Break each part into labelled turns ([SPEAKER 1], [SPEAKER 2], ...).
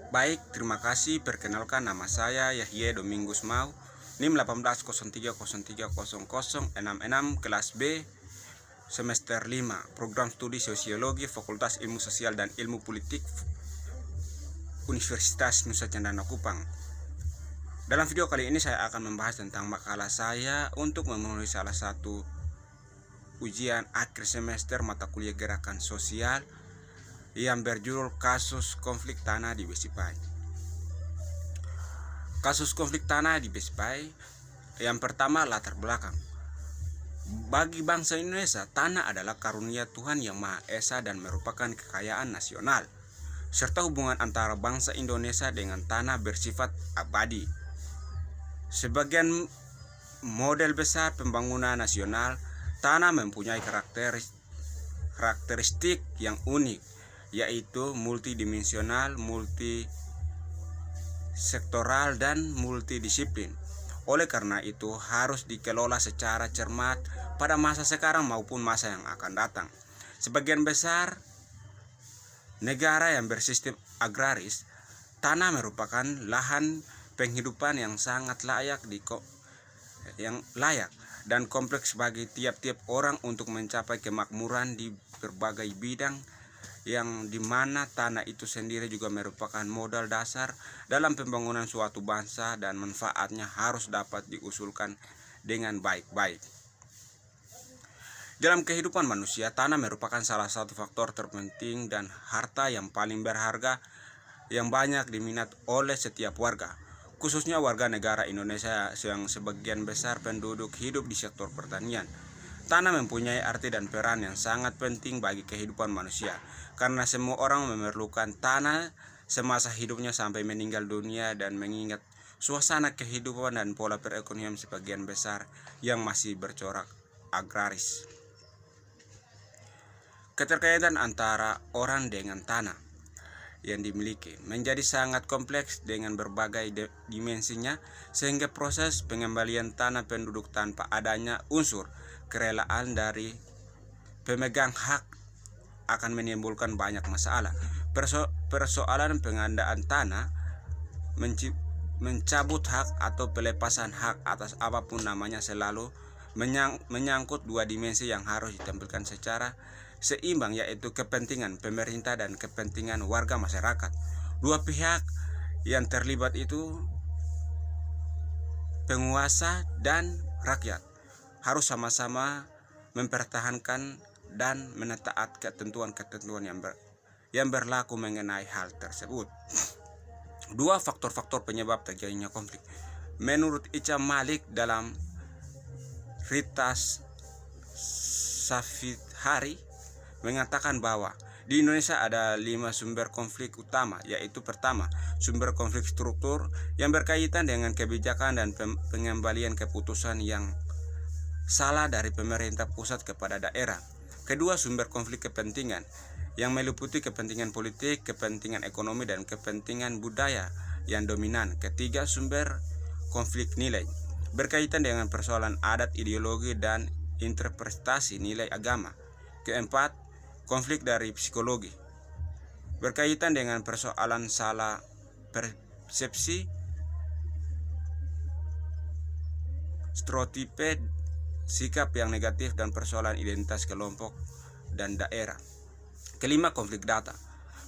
[SPEAKER 1] Baik, terima kasih. Perkenalkan, nama saya Yahya Domingus Mau, NIM 1803030066 kelas B, semester 5, program studi sosiologi, Fakultas Ilmu Sosial dan Ilmu Politik, Universitas Nusa Cendana Kupang. Dalam video kali ini saya akan membahas tentang makalah saya untuk memenuhi salah satu ujian akhir semester mata kuliah gerakan sosial yang berjudul Kasus Konflik Tanah di Besipai. Kasus konflik tanah di Besipai, yang pertama latar belakang. Bagi bangsa Indonesia, tanah adalah karunia Tuhan Yang Maha Esa dan merupakan kekayaan nasional, serta hubungan antara bangsa Indonesia dengan tanah bersifat abadi. Sebagian model besar pembangunan nasional, tanah mempunyai karakteristik yang unik, yaitu multidimensional, multisektoral, dan multidisiplin. Oleh karena itu harus dikelola secara cermat pada masa sekarang maupun masa yang akan datang. Sebagian besar negara yang bersistem agraris, tanah merupakan lahan penghidupan yang sangat layak dan kompleks bagi tiap-tiap orang untuk mencapai kemakmuran di berbagai bidang, yang dimana tanah itu sendiri juga merupakan modal dasar dalam pembangunan suatu bangsa dan manfaatnya harus dapat diusulkan dengan baik-baik. Dalam kehidupan manusia, tanah merupakan salah satu faktor terpenting dan harta yang paling berharga yang banyak diminat oleh setiap warga, khususnya warga negara Indonesia yang sebagian besar penduduk hidup di sektor pertanian. Tanah mempunyai arti dan peran yang sangat penting bagi kehidupan manusia, karena semua orang memerlukan tanah semasa hidupnya sampai meninggal dunia, dan mengingat suasana kehidupan dan pola perekonomian sebagian besar yang masih bercorak agraris. Keterkaitan antara orang dengan tanah yang dimiliki menjadi sangat kompleks dengan berbagai dimensinya, sehingga proses pengembalian tanah penduduk tanpa adanya unsur kerelaan dari pemegang hak akan menimbulkan banyak masalah. Persoalan pengadaan tanah, mencabut hak atau pelepasan hak atas apapun namanya, selalu menyangkut dua dimensi yang harus ditampilkan secara seimbang, yaitu kepentingan pemerintah dan kepentingan warga masyarakat. Dua pihak yang terlibat itu, penguasa dan rakyat, harus sama-sama mempertahankan dan menetaat ketentuan-ketentuan yang berlaku mengenai hal tersebut. Dua faktor-faktor penyebab terjadinya konflik. Menurut Ica Malik dalam Ritas Safithari mengatakan bahwa di Indonesia ada 5 sumber konflik utama, yaitu pertama, sumber konflik struktur yang berkaitan dengan kebijakan dan pengembalian keputusan yang salah dari pemerintah pusat kepada daerah. Kedua, sumber konflik kepentingan yang meliputi kepentingan politik, kepentingan ekonomi, dan kepentingan budaya yang dominan. Ketiga, sumber konflik nilai berkaitan dengan persoalan adat, ideologi, dan interpretasi nilai agama. Keempat, konflik dari psikologi berkaitan dengan persoalan salah persepsi, stereotipe, sikap yang negatif, dan persoalan identitas kelompok dan daerah. Kelima, konflik data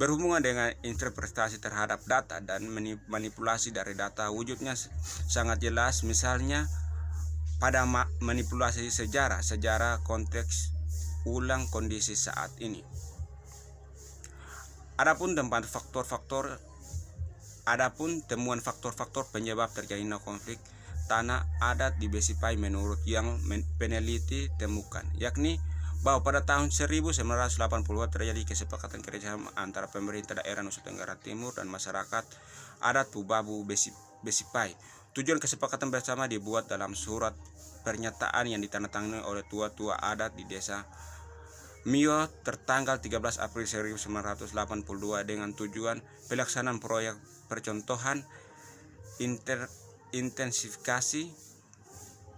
[SPEAKER 1] berhubungan dengan interpretasi terhadap data dan manipulasi dari data. Wujudnya sangat jelas, misalnya pada manipulasi sejarah konteks ulang kondisi saat ini. Adapun temuan faktor-faktor penyebab terjadinya konflik tanah adat di Besipai menurut yang peneliti temukan, yakni bahwa pada tahun 1980 terjadi kesepakatan kerjasama antara pemerintah daerah Nusa Tenggara Timur dan masyarakat adat Pubabu Besipai. Tujuan kesepakatan bersama dibuat dalam surat pernyataan yang ditandatangani oleh tua-tua adat di desa Mio tertanggal 13 April 1982 dengan tujuan pelaksanaan proyek percontohan intensifikasi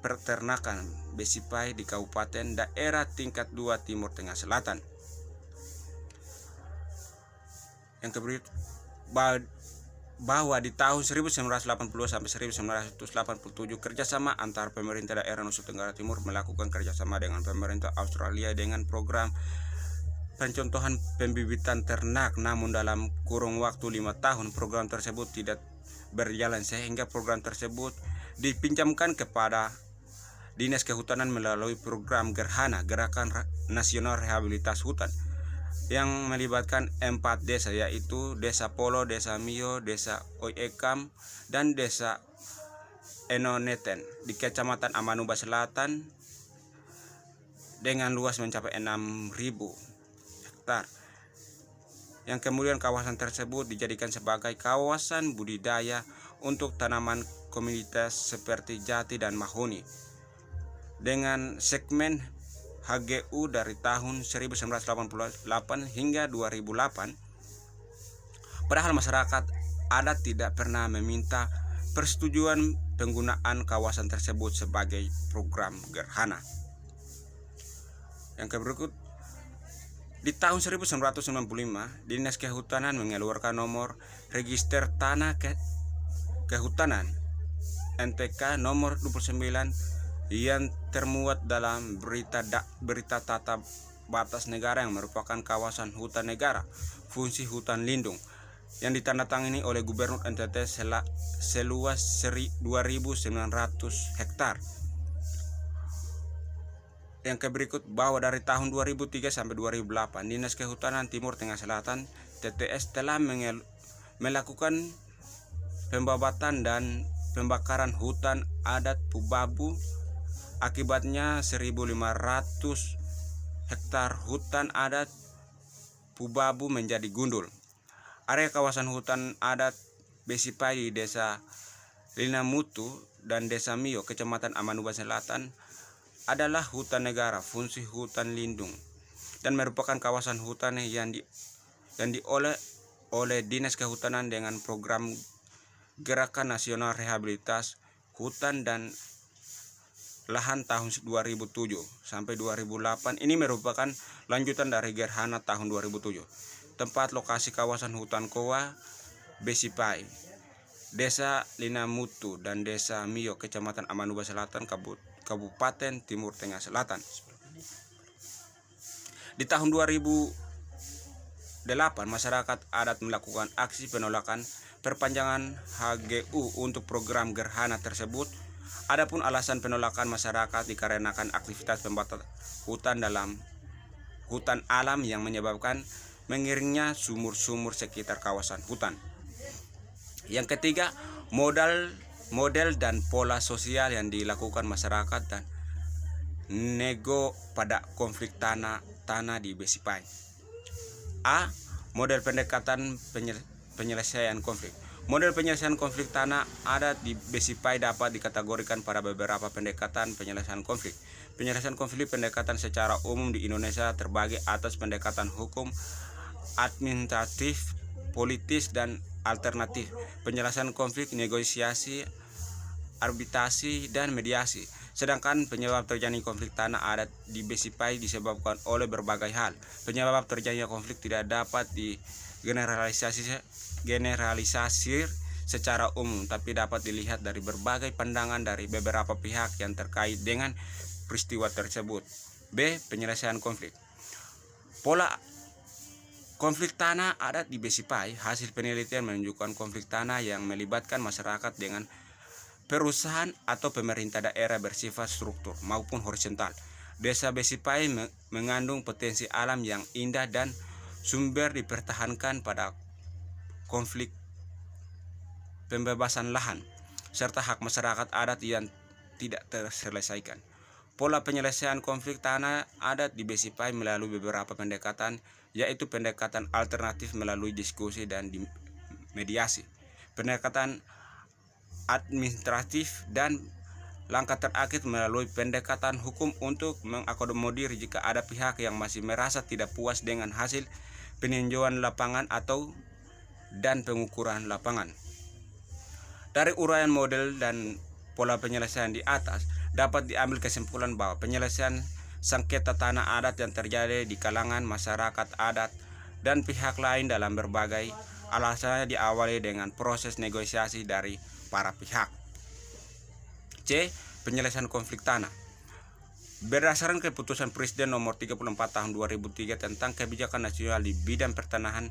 [SPEAKER 1] peternakan Besipai di Kabupaten Daerah Tingkat 2 Timur Tengah Selatan. Yang kedua, bahwa di tahun 1980 sampai 1987 kerjasama antara pemerintah daerah Nusa Tenggara Timur melakukan kerjasama dengan pemerintah Australia dengan program pencontohan pembibitan ternak, namun dalam kurun waktu 5 tahun program tersebut tidak berjalan sehingga program tersebut dipinjamkan kepada Dinas Kehutanan melalui program Gerhana, Gerakan Nasional Rehabilitas Hutan, yang melibatkan 4 desa, yaitu Desa Polo, Desa Mio, Desa Oiekam, dan Desa Enoneten di Kecamatan Amanuba Selatan dengan luas mencapai 6.000 hektar. Yang kemudian kawasan tersebut dijadikan sebagai kawasan budidaya untuk tanaman komunitas seperti jati dan mahoni dengan segmen HGU dari tahun 1988 hingga 2008. Padahal masyarakat adat tidak pernah meminta persetujuan penggunaan kawasan tersebut sebagai program Gerhana. Yang berikut, di tahun 1995 Dinas Kehutanan mengeluarkan nomor Register Tanah Kehutanan NTK nomor 29 yang termuat dalam berita tata batas negara yang merupakan kawasan hutan negara fungsi hutan lindung yang ditandatangani oleh Gubernur NTT seluas 2.900 hektar. Yang berikut, bahwa dari tahun 2003 sampai 2008 Dinas Kehutanan Timur Tengah Selatan TTS telah melakukan pembabatan dan pembakaran hutan adat Pubabu. Akibatnya 1.500 hektar hutan adat Pubabu menjadi gundul. Area kawasan hutan adat Besipai di Desa Linamutu dan Desa Mio, Kecamatan Amanuba Selatan adalah hutan negara, fungsi hutan lindung, dan merupakan kawasan hutan yang diolah oleh Dinas Kehutanan dengan program Gerakan Nasional Rehabilitas Hutan dan Lahan tahun 2007 sampai 2008. Ini merupakan lanjutan dari Gerhana tahun 2007. Tempat lokasi kawasan hutan Koa, Besipai, Desa Linamutu dan Desa Mio, Kecamatan Amanuba Selatan, Kabupaten Timur Tengah Selatan. Di tahun 2008 masyarakat adat melakukan aksi penolakan perpanjangan HGU untuk program Gerhana tersebut. Adapun alasan penolakan masyarakat dikarenakan aktivitas pembakaran hutan dalam hutan alam yang menyebabkan mengeringnya sumur-sumur sekitar kawasan hutan. Yang ketiga, model dan pola sosial yang dilakukan masyarakat dan nego pada konflik tanah di Besipai. A. Model pendekatan penyelesaian konflik. Model penyelesaian konflik tanah adat di Besipai dapat dikategorikan pada beberapa pendekatan penyelesaian konflik. Penyelesaian konflik pendekatan secara umum di Indonesia terbagi atas pendekatan hukum, administratif, politis, dan alternatif. Penyelesaian konflik, negosiasi, arbitrasi, dan mediasi. Sedangkan penyebab terjadinya konflik tanah adat di Besipai disebabkan oleh berbagai hal. Penyebab terjadinya konflik tidak dapat generalisasi secara umum, tapi dapat dilihat dari berbagai pandangan dari beberapa pihak yang terkait dengan peristiwa tersebut. B. Penyelesaian konflik. Pola konflik tanah adat di Besipai. Hasil penelitian menunjukkan konflik tanah yang melibatkan masyarakat dengan perusahaan atau pemerintah daerah bersifat struktur maupun horizontal. Desa Besipai mengandung potensi alam yang indah dan sumber dipertahankan pada konflik pembebasan lahan serta hak masyarakat adat yang tidak terselesaikan. Pola penyelesaian konflik tanah adat di Besipai melalui beberapa pendekatan, yaitu pendekatan alternatif melalui diskusi dan mediasi, pendekatan administratif, dan langkah terakhir melalui pendekatan hukum untuk mengakomodir jika ada pihak yang masih merasa tidak puas dengan hasil peninjauan lapangan dan pengukuran lapangan. Dari uraian model dan pola penyelesaian di atas, dapat diambil kesimpulan bahwa penyelesaian sengketa tanah adat yang terjadi di kalangan masyarakat adat dan pihak lain dalam berbagai Alasannya diawali dengan proses negosiasi dari para pihak. C. Penyelesaian konflik tanah. Berdasarkan keputusan Presiden nomor 34 tahun 2003 tentang kebijakan nasional di bidang pertanahan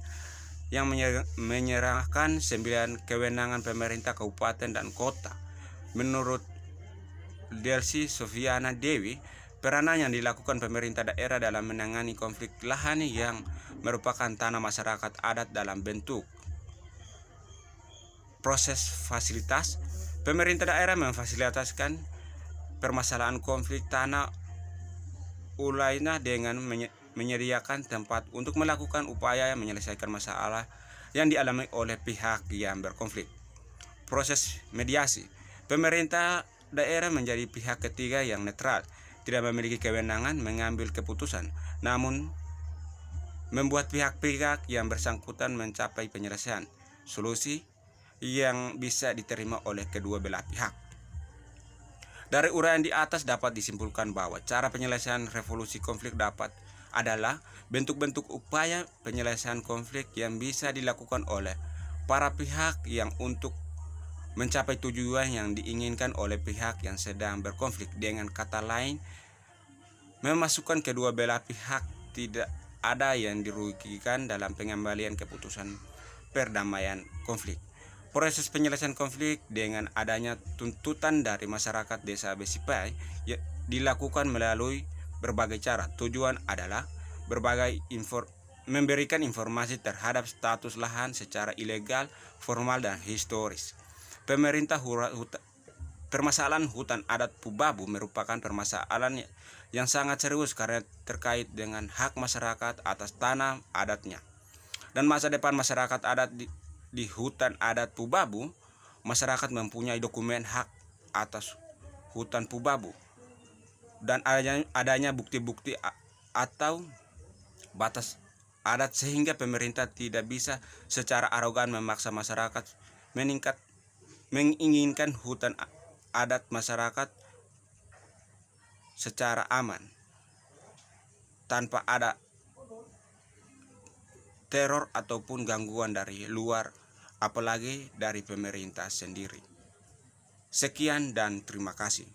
[SPEAKER 1] yang menyerahkan 9 kewenangan pemerintah kabupaten dan kota. Menurut Delsi Sofiana Dewi, peranan yang dilakukan pemerintah daerah dalam menangani konflik lahan yang merupakan tanah masyarakat adat dalam bentuk proses fasilitas. Pemerintah daerah memfasilitasikan permasalahan konflik tanah ulainya dengan menyediakan tempat untuk melakukan upaya menyelesaikan masalah yang dialami oleh pihak yang berkonflik. Proses mediasi. Pemerintah daerah menjadi pihak ketiga yang netral, tidak memiliki kewenangan mengambil keputusan, namun membuat pihak-pihak yang bersangkutan mencapai penyelesaian solusi yang bisa diterima oleh kedua belah pihak. Dari uraian di atas dapat disimpulkan bahwa cara penyelesaian resolusi konflik adalah bentuk-bentuk upaya penyelesaian konflik yang bisa dilakukan oleh para pihak yang untuk mencapai tujuan yang diinginkan oleh pihak yang sedang berkonflik. Dengan kata lain, memasukkan kedua belah pihak tidak ada yang dirugikan dalam pengembalian keputusan perdamaian konflik. Proses penyelesaian konflik dengan adanya tuntutan dari masyarakat desa Besipai dilakukan melalui berbagai cara. Tujuan adalah memberikan informasi terhadap status lahan secara ilegal, formal, dan historis. Permasalahan hutan adat Pubabu merupakan permasalahan yang sangat serius karena terkait dengan hak masyarakat atas tanah adatnya dan masa depan masyarakat adat di hutan adat Pubabu. Masyarakat mempunyai dokumen hak atas hutan Pubabu dan adanya bukti-bukti atau batas adat sehingga pemerintah tidak bisa secara arogan memaksa masyarakat menginginkan hutan adat masyarakat secara aman tanpa ada teror ataupun gangguan dari luar, apalagi dari pemerintah sendiri. Sekian dan terima kasih.